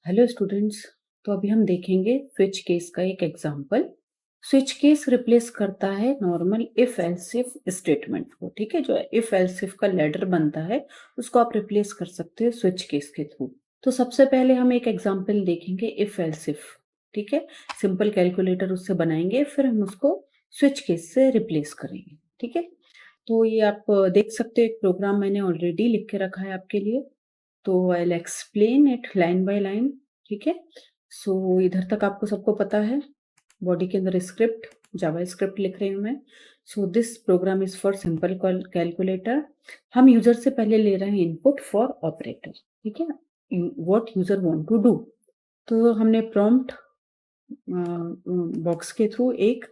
Hello students. तो अभी हम देखेंगे स्विच केस का एक एग्जांपल। स्विच केस रिप्लेस करता है normal if else if statement को। ठीक है, जो इफ एल्स इफ का लेटर बनता है उसको आप रिप्लेस कर सकते हो स्विच केस के थ्रू। तो सबसे पहले हम एक एग्जांपल देखेंगे इफ एल्स इफ। ठीक है, सिंपल कैलकुलेटर उससे बनाएंगे, फिर हम उसको स्विच केस से रिप्लेस करेंगे। ठीक है, तो ये आप देख सकते हो, एक प्रोग्राम मैंने ऑलरेडी लिख के रखा है आपके लिए। तो I will explain it line by line. ठीक है, सो इधर तक आपको सबको पता है। बॉडी के अंदर स्क्रिप्ट, जावा स्क्रिप्ट लिख रही हूँ मैं। So this program is for simple calculator. हम यूजर से पहले ले रहे हैं इनपुट फॉर ऑपरेटर। ठीक है, what user want to do. तो हमने प्रॉम्प्ट बॉक्स के थ्रू एक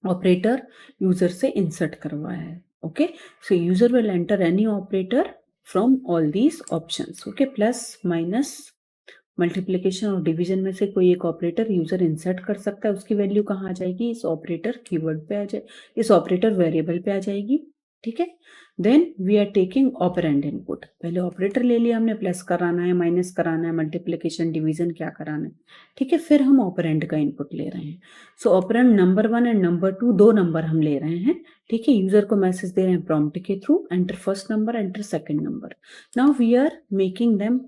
ऑपरेटर यूजर से इंसर्ट करवाया है। Okay, so user will enter any operator from all these options. Okay, plus minus multiplication और डिवीजन में से कोई एक ऑपरेटर यूजर इंसर्ट कर सकता है। उसकी वैल्यू कहाँ आ जाएगी? इस ऑपरेटर कीवर्ड पे आ जाए, इस ऑपरेटर वेरिएबल पे आ जाएगी। ठीक है, then we are taking operand input. पहले ऑपरेटर ले लिया हमने, प्लस कराना है, माइनस कराना है, मल्टीप्लिकेशन डिवीजन क्या कराना है। ठीक है, फिर हम ऑपरेंड का इनपुट ले रहे हैं। सो ऑपरेंड नंबर 1 एंड नंबर 2 दो नंबर हम ले रहे हैं। ठीक है, यूजर को मैसेज दे रहे हैं प्रॉम्प्ट के through, enter first number, enter second number. Now we are making them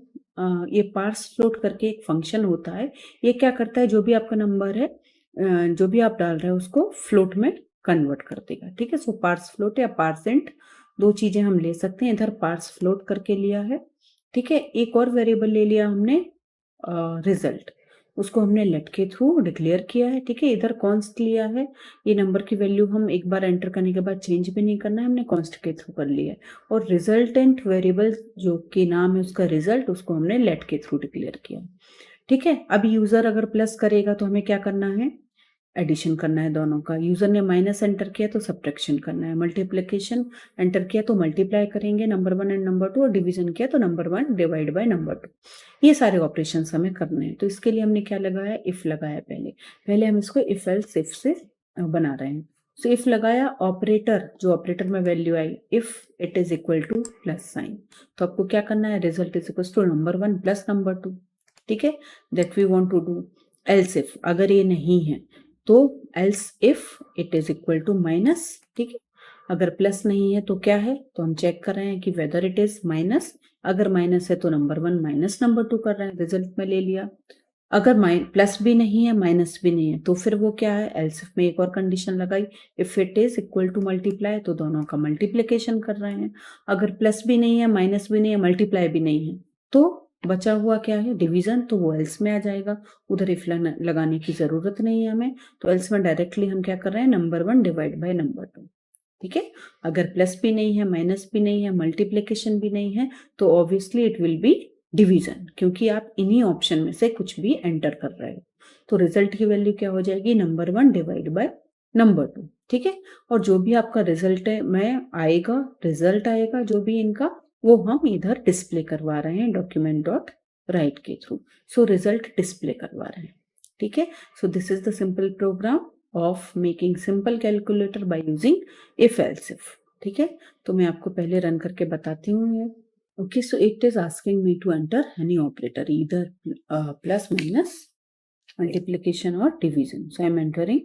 ये पार्स फ्लोट करके एक फंक्शन होता है। ये क्या करता है, जो भी आपका नंबर है, जो भी आप डाल रहे हैं उसको फ्लोट में कन्वर्ट कर देगा। ठीक है, सो पार्स फ्लोट या पार्सेंट दो चीजें हम ले सकते हैं। इधर पार्स फ्लोट करके लिया है। ठीक है, एक और वेरिएबल ले लिया हमने रिजल्ट, उसको हमने लेट के थ्रू डिक्लेयर किया है। ठीक है, इधर कॉन्स्ट लिया है। ये नंबर की वैल्यू हम एक बार एंटर करने के बाद चेंज भी नहीं करना है, हमने कॉन्स्ट के थ्रू कर लिया है। और रिजल्टेंट वेरिएबल जो कि नाम है उसका रिजल्ट, उसको हमने लेट के थ्रू डिक्लेयर किया। ठीक है, अब यूजर अगर प्लस करेगा तो हमें क्या करना है? एडिशन करना है दोनों का। यूजर ने माइनस एंटर किया तो सब्ट्रैक्शन करना है। मल्टीप्लिकेशन एंटर किया तो मल्टीप्लाई करेंगे नंबर 1 एंड नंबर 2, और डिवीजन किया तो नंबर 1 डिवाइड बाय नंबर 2। ये सारे ऑपरेशन हमें करने हैं। तो इसके लिए हमने क्या लगाया? इफ लगाया। पहले हम इसको इफ एल्स इफ से बना रहे हैं। सो इफ लगाया, ऑपरेटर जो ऑपरेटर में वैल्यू आई, if it is equal to plus sign, तो आपको क्या करना है? Result is equal to number 1 plus number 2। ठीक है, that we want to do. Else if अगर ये नहीं है तो else if it is equal to minus. ठीक है, अगर प्लस नहीं है तो क्या है? तो हम चेक कर रहे हैं कि वेदर इट इज माइनस। अगर माइनस है तो नंबर 1 माइनस नंबर 2 कर रहे हैं, रिजल्ट में ले लिया। अगर प्लस भी नहीं है, माइनस भी नहीं है, तो फिर वो क्या है? एल्स इफ में एक और कंडीशन लगाई, if it is equal to multiply, तो दोनों का मल्टीप्लिकेशन कर रहे हैं। अगर प्लस भी नहीं है, माइनस भी नहीं है, मल्टीप्लाई भी नहीं है, तो बचा हुआ क्या है? डिवीजन, तो वो एल्स में आ जाएगा। उधर इफ लगाने की जरूरत नहीं है हमें, तो एल्स में डायरेक्टली हम क्या कर रहे हैं? Number 1 divide by number 2। ठीक है, अगर प्लस भी नहीं है, माइनस भी नहीं है, मल्टीप्लिकेशन भी नहीं है, तो obviously it will be division, क्योंकि आप इन्हीं ऑप्शन में से कुछ भी एंटर कर रहे हो। तो रिजल्ट की वैल्यू क्या हो जाएगी? Number 1 divide by number 2। ठीक है, और जो भी आपका रिजल्ट है में आएगा, रिजल्ट आएगा जो भी इनका, वो हम इधर डिस्प्ले करवा रहे हैं डॉक्यूमेंट डॉट राइट के थ्रू। सो रिजल्ट डिस्प्ले करवा रहे हैं। ठीक है, so this is the simple program of making simple calculator by using if else if. ठीक है, तो मैं आपको पहले रन करके बताती हूँ ये। Okay, so it is asking me to enter any operator, इधर प्लस माइनस मल्टीप्लिकेशन और division. So I am entering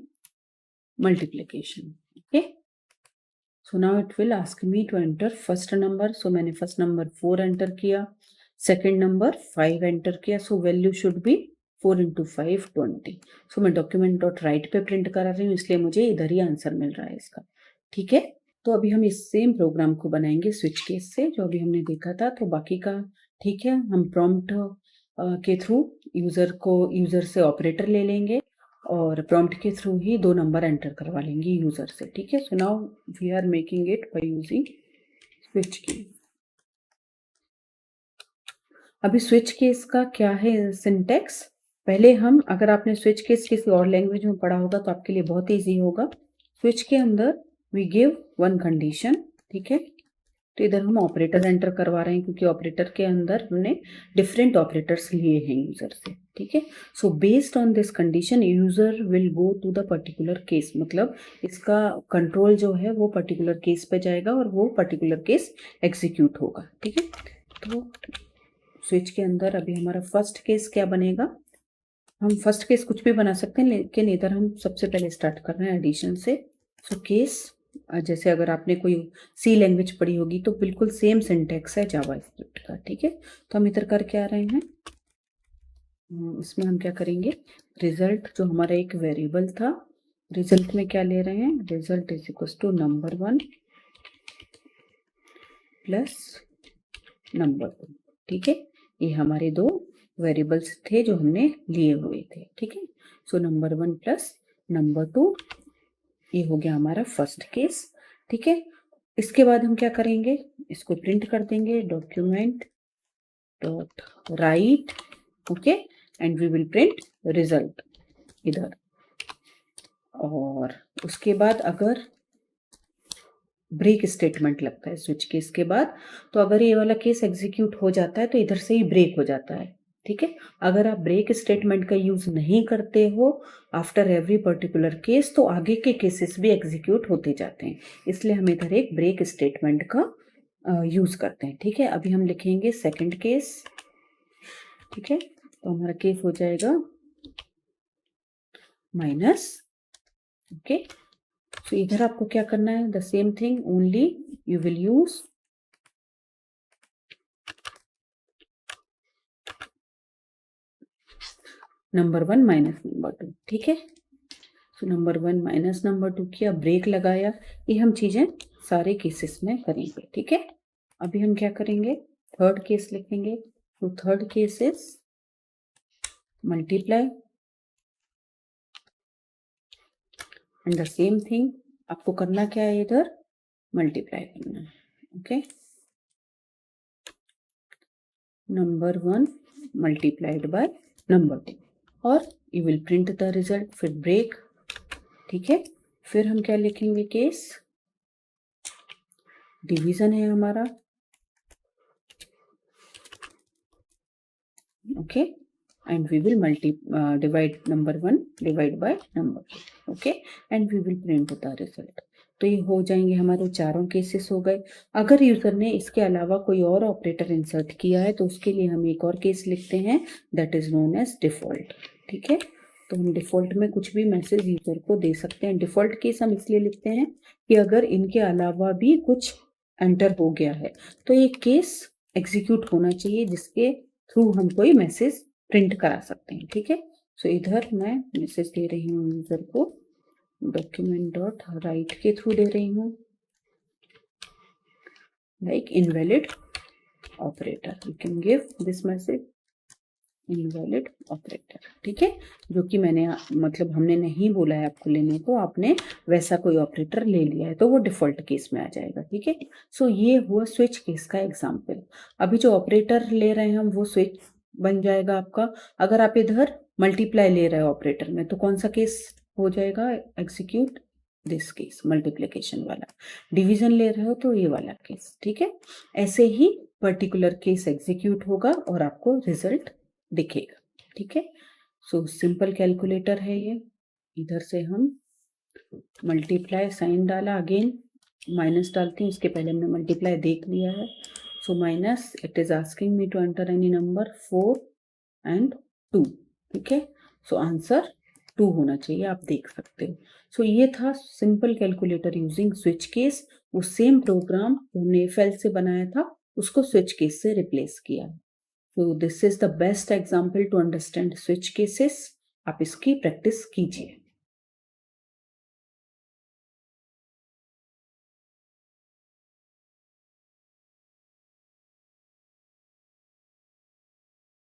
multiplication. Okay, so now it will ask me to enter first number. So मैंने first number 4 enter किया, second number 5 enter किया। So value should be 4 into 5 20। So मैं document dot write पे print करा रही हूँ, इसलिए मुझे इधर ही आंसर मिल रहा है इसका। ठीक है, तो अभी हम इस सेम प्रोग्राम को बनाएंगे स्विच केस से, जो अभी हमने देखा था। तो बाकी का ठीक है, हम प्रॉम्प्ट के थ्रू यूजर से ऑपरेटर ले लेंगे, और प्रॉम्प्ट के थ्रू ही दो नंबर एंटर करवा लेंगे यूजर से। ठीक है, so now we are making it by using switch case. अभी स्विच केस का क्या है सिंटेक्स? पहले हम, अगर आपने स्विच केस किसी और लैंग्वेज में पढ़ा होगा तो आपके लिए बहुत इजी होगा। स्विच के अंदर वी गिव वन कंडीशन। ठीक है, तो इधर हम ऑपरेटर एंटर करवा रहे हैं, क्योंकि ऑपरेटर के अंदर हमने डिफरेंट ऑपरेटर्स लिए हैं यूजर से। ठीक है, so based on this condition user will go to the particular case, मतलब इसका कंट्रोल जो है वो पर्टिकुलर केस पे जाएगा और वो पर्टिकुलर केस एग्जीक्यूट होगा। ठीक है, तो स्विच के अंदर अभी हमारा फर्स्ट केस क्या बनेगा, हम फर्स्ट केस कुछ भी बना सकते हैं, लेकिन इधर हम सबसे पहले स्टार्ट कर रहे हैं एडिशन से। सो केस, जैसे अगर आपने कोई सी लैंग्वेज पढ़ी होगी तो बिल्कुल सेम सिंटेक्स है जावास्क्रिप्ट का, ठीक है। तो हम इधर करके आ रहे हैं, इसमें हम क्या करेंगे, रिजल्ट जो हमारा एक वेरिएबल था, रिजल्ट में क्या ले रहे हैं, result is equal to number 1 plus number 2, ठीक है। ये हमारे दो वेरिएबल्स थे जो हमने लिए हुए थे, ठीक है। सो नंबर 1 प्लस नंबर 2, ये हो गया हमारा फर्स्ट केस, ठीक है। इसके बाद हम क्या करेंगे, इसको प्रिंट कर देंगे, document dot write, okay, and we will print result इधर। और उसके बाद अगर ब्रेक स्टेटमेंट लगता है स्विच केस के बाद, तो अगर ये वाला केस एग्जीक्यूट हो जाता है तो इधर से ही ब्रेक हो जाता है, ठीक है। अगर आप ब्रेक स्टेटमेंट का यूज नहीं करते हो आफ्टर एवरी पर्टिकुलर केस, तो आगे के केसेस भी एग्जीक्यूट होते जाते हैं, इसलिए हम इधर एक ब्रेक स्टेटमेंट का यूज करते हैं, ठीक है। अभी हम लिखेंगे सेकंड केस, ठीक है। तो हमारा केस हो जाएगा माइनस, ओके। तो इधर आपको क्या करना है, the same thing, only you will use number 1 minus number 2, ठीक है। तो नंबर 1 माइनस नंबर 2 किया, ब्रेक लगाया, ये हम चीजें सारे केसेस में करेंगे, ठीक है। अभी हम क्या करेंगे, थर्ड केस लिखेंगे। तो third case is multiply, and the same thing, आपको करना क्या है, इधर मल्टीप्लाई करना है, okay. Number 1 multiplied by number 2, और you will print the result, फिर ब्रेक, ठीक है। फिर हम क्या लिखेंगे, केस डिवीजन है हमारा, okay, and we will divide number 1 divide by number 2, okay, and we will print the result. तो ये हो जाएंगे हमारे चारों केसेस हो गए। अगर यूजर ने इसके अलावा कोई और ऑपरेटर इंसर्ट किया है तो उसके लिए हम एक और केस लिखते हैं, that is known as default, ठीक है। तो हम डिफॉल्ट में कुछ भी मैसेज यूजर को दे सकते हैं। डिफॉल्ट केस हम इसलिए लिखते हैं कि अगर इनके अलावा भी कुछ एंटर हो गया है तो ये केस एग्जीक्यूट होना चाहिए जिसके थ्रू हम कोई मैसेज प्रिंट करा सकते हैं, ठीक है। सो इधर मैं मैसेज दे रही हूँ यूजर को, डॉक्यूमेंट डॉट राइट के थ्रू दे रही हूँ, like invalid operator, you can give this message invalid operator, ठीक है। जो कि मैंने मतलब हमने नहीं बोला है आपको लेने को, आपने वैसा कोई ऑपरेटर ले लिया है तो वो डिफॉल्ट केस में आ जाएगा, ठीक है। सो ये हुआ स्विच केस का एग्जाम्पल। अभी जो ऑपरेटर ले रहे हैं हम वो स्विच बन जाएगा आपका। अगर आप इधर मल्टीप्लाई ले रहे हो ऑपरेटर में तो कौन सा केस हो जाएगा एग्जीक्यूट, दिस केस मल्टीप्लिकेशन वाला। डिवीजन ले रहे हो तो ये वाला केस, ठीक है। ऐसे ही पर्टिकुलर केस एग्जीक्यूट होगा और आपको रिजल्ट दिखेगा, ठीक है। सो सिंपल कैलकुलेटर है ये। इधर से हम मल्टीप्लाई साइन डाला, अगेन माइनस डालती हूँ, इसके पहले हमने मल्टीप्लाई देख लिया है। So minus, it is asking me to enter any number 4 and 2, ठीक है। सो आंसर 2 होना चाहिए, आप देख सकते हो। सो ये था simple calculator using switch case. वो सेम प्रोग्राम हमने एफएल से बनाया था उसको स्विच केस से रिप्लेस किया। So this is the best example to understand switch cases. आप इसकी प्रैक्टिस कीजिए।